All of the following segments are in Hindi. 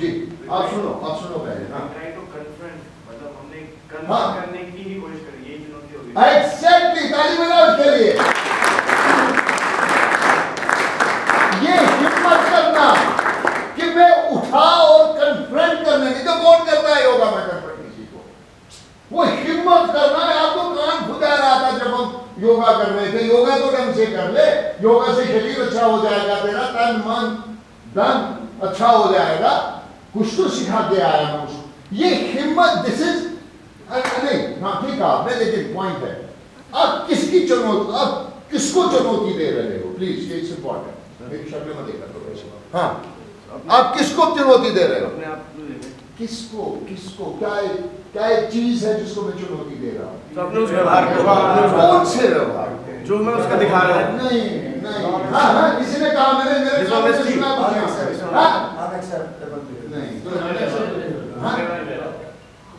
जी आप सुनो पहले। हाँ ट्राई टू कन्फ्रंट, मतलब हमने कन्फ्रंट हाँ। करने की ही कोशिश करी, यही चुनौती होगी। एग्जैक्टली, ताली बजाओ उसके लिए। ये हिम्मत करना कि मैं उठा और कन्फ्रंट करने की, तो कौन करता है योगा में कन्फ्रंट किसी को? वो हिम्मत करना है। आपको कान खुदा रहा था जब हम योगा कर रहे थे, योगा तो ढंग से कर ले, योगा से शरीर अच्छा हो जाएगा, तेरा तन मन धन अच्छा हो जाएगा, कुछ तो सिखा के आया मैं उसको। ये हिम्मत, दिस इज नहीं, हाँ ठीक है आपने, लेकिन पॉइंट है आप किसकी चुनौती, आप किसको चुनौती दे रहे हो? प्लीज, इट्स इंपॉर्टेंट, मेरी शक्ल में देखा तो। हाँ आप किसको चुनौती दे रहे हो? अपने आप को ले। किसको क्या एक चीज है जिसको मैं चुनौती दे रहा हूँ? तो अपने उस व्यवहार को, कौन से व्यवहार जो मैं उसका दिखा रहा हूँ। नहीं। हाँ किसी ने कहा मेरे Dishonesty.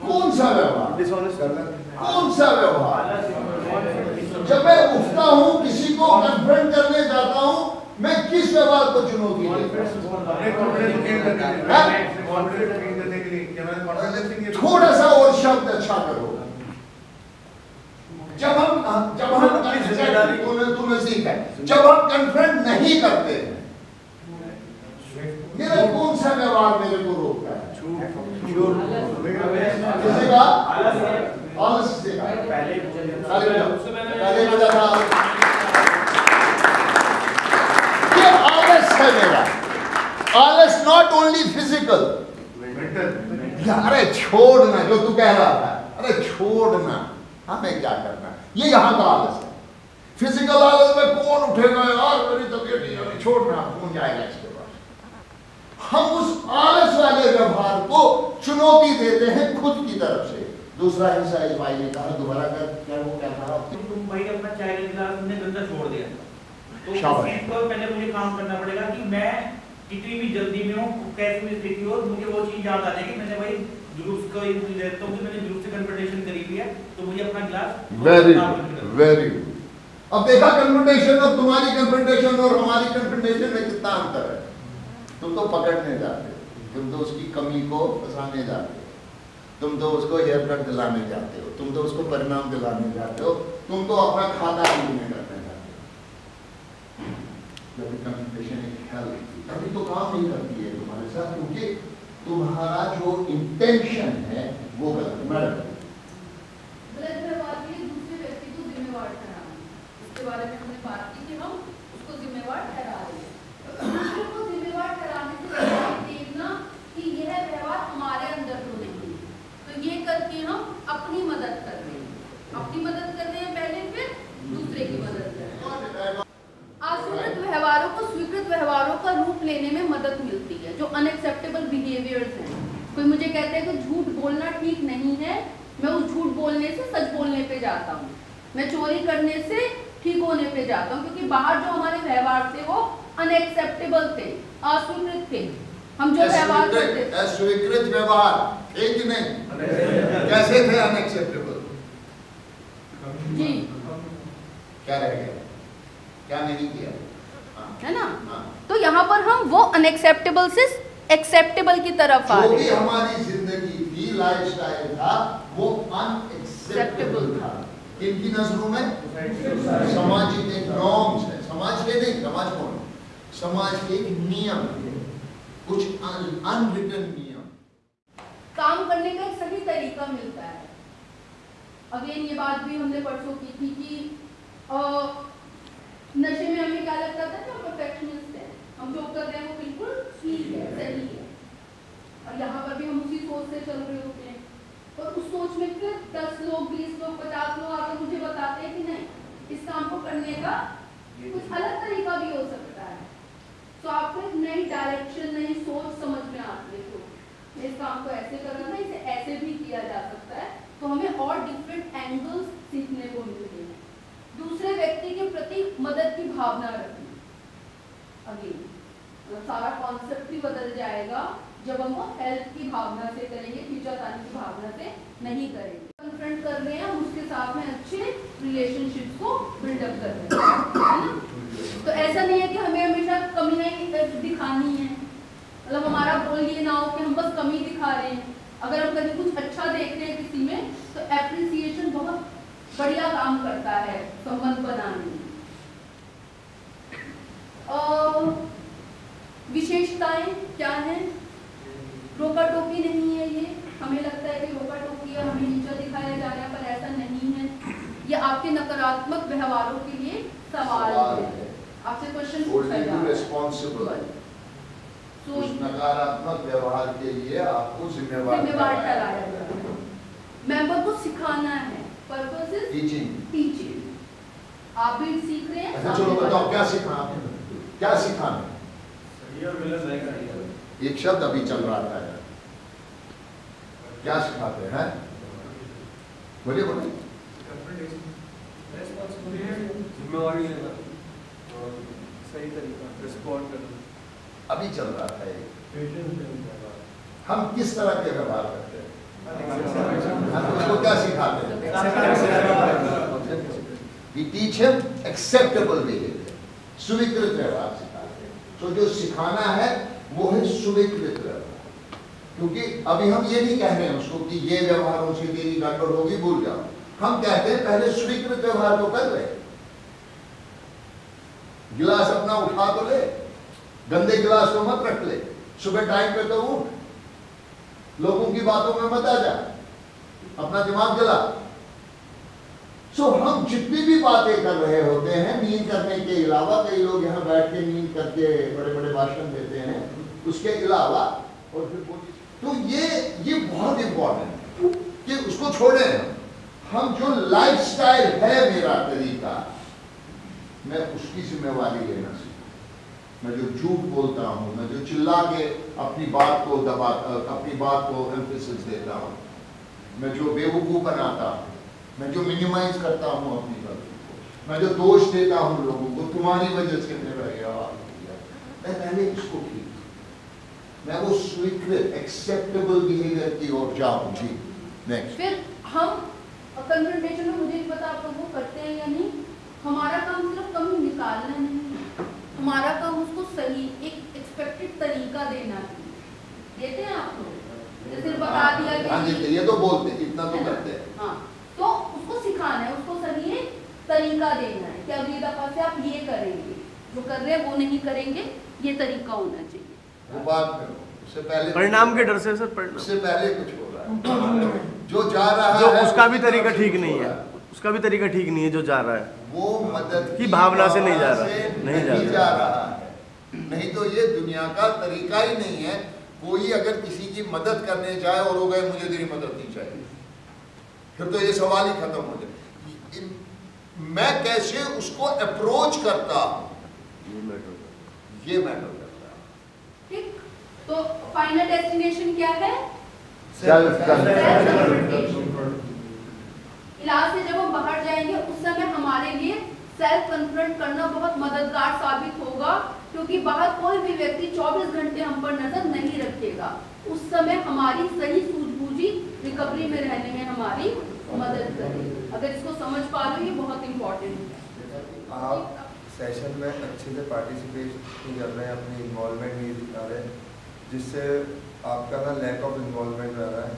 कौन सा व्यवहार? डिसऑनेस्ट करना। कौन सा व्यवहार? जब मैं उठता हूँ, किसी को कन्फ्रंट करने जाता हूँ, मैं किस व्यवहार को चुनौती देता हूँ? थोड़ा सा और शब्द अच्छा करो। जब हम तुम्हें सीख है, जब हम कन्फ्रंट नहीं करते हैं, मेरा कौन सा व्यवहार मेरे को रोकता है? किसेगा? आलस से पहले बजा था। ये आलस है मेरा। आलस नॉट ओनली फिजिकल, अरे छोड़ना, जो तू कह रहा था, अरे छोड़ना, हमें क्या करना, ये यहाँ का आलस है। फिजिकल आलस में कौन उठेगा यार, मेरी तबीयत नहीं है, छोड़ना, कौन जाएगा इसके पास? हम उस आलस वाले व्यवहार को चुनौती देते हैं खुद की तरफ से। दूसरा हिस्सा इस भाई ने कहा, दोबारा कर, क्या वो क्या कहा? तुम भाई अपना चाय का गिलास तुमने गंदा छोड़ दिया, तो उस शाबाश। चीज पर पहले मुझे काम करना पड़ेगा कि मैं कितनी भी जल्दी में हूँ, कैसी भी स्थिति हो, मुझे वो चीज याद आ जाएगी। मैंने भाई जुलूस को लेता हूँ कि मैंने जुलूस से कन्फ्रंटेशन करी हुई है, तो मुझे अपना गिलास वेरी गुड। अब देखा कन्फ्रंटेशन और तुम्हारी कन्फ्रंटेशन और हमारी कन्फ्रंटेशन में कितना अंतर है। तुम तो पकड़ने जाते हो, तुम तो उसकी कमी को फंसाने जाते हो, तुम तो उसको हेयर कट दिलाने जाते हो, तुम तो उसको परिणाम दिलाने जाते हो, तुम तो अपना खाता पीने करने जाते हो। जब कन्फ्रंटेशन एक हेल्थ अभी तो काम नहीं करती है तुम्हारे साथ, क्योंकि तुम्हारा जो इंटेंशन है वो गलत है। मैडम, गलत व्यवहार के लिए दूसरे व्यक्ति को जिम्मेवार ठहराना, इसके बारे में हमने बात की कि हम उसको जिम्मेवार ठहरा रहे हैं। दूसरे को जिम्मेवार ठहराने से देखना कि यह व्यवहार हमारे अंदर तो नहीं, तो ये करके हम अपनी मदद कर रहे हैं, अपनी मदद कर रहे हैं पहले, फिर दूसरे की मदद कर रहे हैं। अस्वीकृत व्यवहारों को स्वीकृत व्यवहारों का रूप लेने में मदद मिलती है, जो अनएक्सेप्टेबल बिहेवियर्स हैं। कोई मुझे कहते हैं कि झूठ बोलना ठीक नहीं है, मैं उस झूठ बोलने से सच बोलने पे जाता हूँ, मैं चोरी करने से ठीक होने पे जाता हूँ, क्योंकि बाहर जो हमारे व्यवहार थे वो अनएक्सेप्टेबल थे, अस्वीकृत थे। हम जो व्यवहार करते थे, अस्वीकृत व्यवहार एक ही नहीं, कैसे थे अनएक्सेप्टेबल? जी क्या रह गया, क्या नहीं किया, है ना? तो यहाँ पर हम वो अनएक्सेप्टेबल से एक्सेप्टेबल की तरफ आ जो रहे भी हैं। हमारी जिंदगी थी, लाइफस्टाइल था, वो अनएक्सेप्टेबल था। किनकी नजरों में? सामाजिक एक नॉर्म्स है, समाज के नहीं, समाज कौन? समाज के एक नियम, कुछ अनरिटन नियम। काम करने का एक सही तरीका मिलता है। अगेन ये बात भी हमने परसों की थी कि नशे में हमें क्या लगता था कि हम परफेक्शनिस्ट हैं, हम जो कर रहे हैं वो बिल्कुल ठीक है, सही है, और यहाँ पर भी हम उसी सोच से चल रहे होते हैं। और उस सोच में फिर 10 लोग 20 लोग 50 लोग आकर मुझे बताते हैं कि नहीं, इस काम को करने का कुछ अलग तरीका भी हो सकता है। तो आपको एक नई डायरेक्शन, नई सोच समझ में आती है, तो इस काम को ऐसे करना था, इसे ऐसे भी किया जा सकता है, तो हमें और डिफरेंट एंगल्स सीखने को मिलते हैं। दूसरे व्यक्ति के प्रति मदद की भावना रखना, अगेन सारा कॉन्सेप्ट ही बदल जाएगा जब हम वो हेल्प की भावना से करेंगे, खींचातानी की भावना से नहीं करेंगे। कन्फ्रंट कर रहे हैं, हम उसके साथ में अच्छे रिलेशनशिप्स को बिल्डअप कर रहे हैं, है ना? तो ऐसा नहीं है कि हमें हमेशा कमियां दिखानी है, मतलब हमारा गोल ये ना हो कि हम बस कमी दिखा रहे हैं। अगर हम कहीं कुछ अच्छा देख रहे हैं किसी में तो एप्रिसिएशन बहुत बढ़िया काम करता है संबंध बनाने में। विशेषताएं क्या हैं? रोका टोकी नहीं है ये, हमें लगता है कि रोका टोकी है, हमें नीचा दिखाया जा रहा है, पर ऐसा नहीं है। ये आपके नकारात्मक व्यवहारों के लिए सवाल है, आपसे क्वेश्चन पूछा जा रहा है। उस नकारात्मक व्यवहार के लिए आपको जिम्मेवार ठहराया जा रहा है। मेंबर को सिखाना है, पर्पस इज टीचिंग। आप भी सीख रहे हैं। अच्छा चलो बताओ क्या सीखना, क्या सिखाना? एक शब्द अभी चल रहा था, क्या सिखाते हैं? बोलिए बोलिए। जिम्मेवारी लेना और सही तरीका रिस्पॉन्ड करना अभी चल रहा था ये। हम किस तरह के व्यवहार करते हैं, हम उसको क्या सिखाते हैं? We teach him acceptable behavior, स्वीकृत व्यवहार सिखाते हैं। तो जो सिखाना है वो है स्वीकृत व्यवहार, क्योंकि अभी हम ये नहीं कह रहे हैं उसको कि ये व्यवहारों से तेरी गड़बड़ होगी भूल जाओ। हम कहते हैं पहले स्वीकृत व्यवहार तो कर रहे, गिलास अपना उठा तो ले, गंदे गिलास को मत रख ले, सुबह टाइम पे तो उठ, लोगों की बातों में मत आ जा, अपना दिमाग जला। हम जितनी भी बातें कर रहे होते हैं नींद करने के अलावा, कई लोग यहाँ बैठ के नींद करके बड़े बड़े भाषण देते हैं, उसके अलावा और फिर तो ये बहुत इंपॉर्टेंट है कि उसको छोड़े। हम जो लाइफस्टाइल है मेरा तरीका, मैं उसकी जिम्मेवारी लेना सीखूं। मैं जो झूठ बोलता हूं, मैं जो चिल्ला के अपनी बात को एम्फेसिस देता हूं, मैं जो बेवकूफ बनाता हूं, मैं जो मिनिमाइज करता हूं अपनी गलती को, मैं जो दोष देता हूं लोगों को, तुम्हारी वजह से मेरा ये हाल हो गया, मैं पहले इसको ठीक, मैं वो स्वीकृत एक्सेप्टेबल बिहेवियर की ओर जाऊं। जी नेक्स्ट। फिर हम कन्फ्रंटेशन में, मुझे नहीं पता आप लोग वो करते हैं या नहीं, हमारा काम सिर्फ कमी निकालना नहीं, हमारा काम उसको सही एक एक्सपेक्टेड तरीका देना है। देते हैं आप लोग? जैसे बता दिया कि हाँ जी, ये तो बोलते, इतना तो करते हैं। हाँ, तो उसको सिखाना है, उसको सही एक तरीका देना है कि अगली दफा से आप ये करेंगे, जो कर रहे हैं वो नहीं करेंगे, ये तरीका होना चाहिए। वो बात करो, उससे पहले परिणाम के डर से सर, परिणाम उससे पहले कुछ हो रहा है, जो जा रहा जो है उसका भी तरीका ठीक नहीं है, उसका भी तरीका ठीक नहीं है जो जा रहा है, वो मदद की भावना से नहीं जा रहा, नहीं जा रहा है। नहीं तो ये दुनिया का तरीका ही नहीं है। कोई अगर किसी की मदद करने जाए और हो गए मुझे तेरी मदद नहीं चाहिए, फिर तो ये सवाल ही खत्म हो जाए। मैं कैसे उसको अप्रोच करता हूं, ये मैटर करता है। ठीक, तो फाइनल डेस्टिनेशन क्या है? इलाज से जब हम बाहर जाएंगे उस समय हमारे लिए सेल्फ कन्फ्रंट करना बहुत मददगार साबित होगा, क्योंकि बाहर कोई भी व्यक्ति 24 घंटे हम पर नजर नहीं रखेगा। उस समय हमारी सही सूझबूझी रिकवरी में रहने में हमारी मदद करेगी। अगर इसको समझ पा रहे हो, ये बहुत इंपॉर्टेंट है। आप सेशन में अच्छे से पार्टिसिपेट नहीं कर रहे हैं, अपनी इन्वॉल्वमेंट नहीं दिखा रहे, जिससे आपका ना लैक ऑफ इन्वॉल्वमेंट रह रहा है,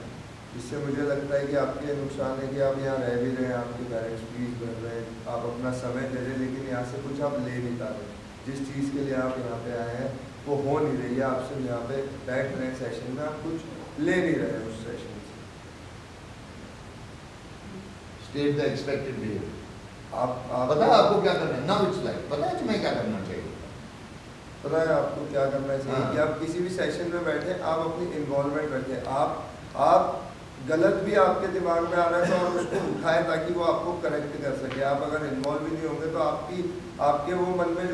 जिससे मुझे लगता है कि आपके नुकसान है कि आप यहाँ रह भी रहे हैं, आपके पेरेंट्स फीस भर रहे हैं, आप अपना समय दे रहे हैं, लेकिन यहाँ से कुछ आप ले नहीं पा रहे। जिस चीज़ के लिए आप यहाँ पे आए हैं वो हो नहीं रही है, आप सिर्फ यहाँ पे बैठ रहे हैं सेशन में, आप कुछ ले नहीं रहे हैं उस सेशन से। State the expected behaviour. आप पता है आपको क्या करना है? नाउ इट्स लाइक, पता है तुम्हें क्या करना चाहिए? पता है आपको क्या करना चाहिए? हाँ। कि आप किसी भी सेशन में बैठे, आप अपनी इन्वॉल्वमेंट रखें, आप गलत भी आपके दिमाग में आ रहा है तो आप उसको उठाएं ताकि वो आपको करेक्ट कर सके। आप अगर इन्वॉल्व ही नहीं होंगे तो आपके वो मन में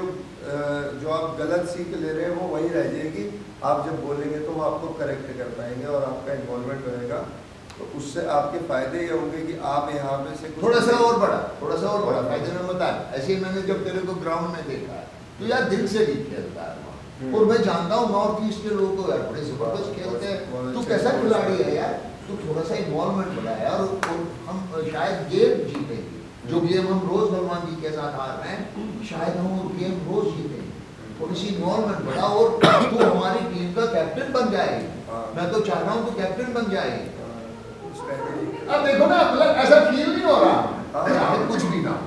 जो आप गलत सीख ले रहे हैं वो वही रह जाएगी। आप जब बोलेंगे तो वो आपको करेक्ट कर पाएंगे और आपका इन्वॉल्वमेंट रहेगा, तो उससे आपके फायदे ये होंगे कि आप यहाँ पे से थोड़ा सा और बड़ा फायदे में बता। ऐसे ही मैंने जब तेरे को ग्राउंड में देखा तो यार दिल से भी खेलता है, और मैं जानता हूँ नॉर्थ ईस्ट के लोगों को यार बड़े जबरदस्त खेलते हैं। तू कैसा खिलाड़ी है यार, तू थोड़ा सा इन्वॉल्वमेंट बढ़ाया और हम शायद गेम जीतेंगे। जो गेम हम रोज भगवान जी के साथ हार रहे हैं, शायद हम वो गेम रोज जीतेंगे। थोड़ी सी इन्वॉल्वमेंट बढ़ा और तू हमारी टीम का कैप्टन बन जाए। हाँ। मैं तो चाह रहा हूँ तू कैप्टन बन जाए। स्ट्रैटेजी अब देखो ना, मतलब ऐसा फील नहीं हो रहा हाँ। चाहे कुछ भी ना,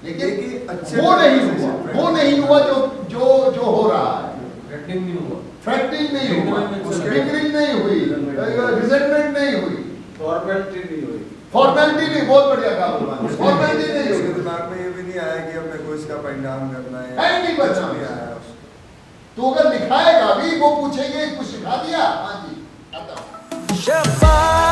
लेकिन लेकिन अच्छे वो नहीं तरीके से हुआ, separate वो नहीं हुआ जो जो जो हो रहा है। थ्रेटनिंग नहीं हुआ, थ्रेटनिंग नहीं हुआ, उसके- फिंगरिंग नहीं हुई, रिजेंटमेंट नहीं हुई, फॉर्मेलिटी नहीं हुई। फॉर्मेलिटी नहीं, बहुत बढ़िया कहा उन्होंने, फॉर्मेलिटी नहीं उसके हुई। दिमाग में ये भी नहीं आया कि अब मेरे को इसका परिणाम करना है, है नहीं कुछ बचा। नहीं आया उसको। तो अगर लिखाएगा भी वो पूछेंगे कुछ सिखा दिया, हाँ जी, आता हूं। Shabbat.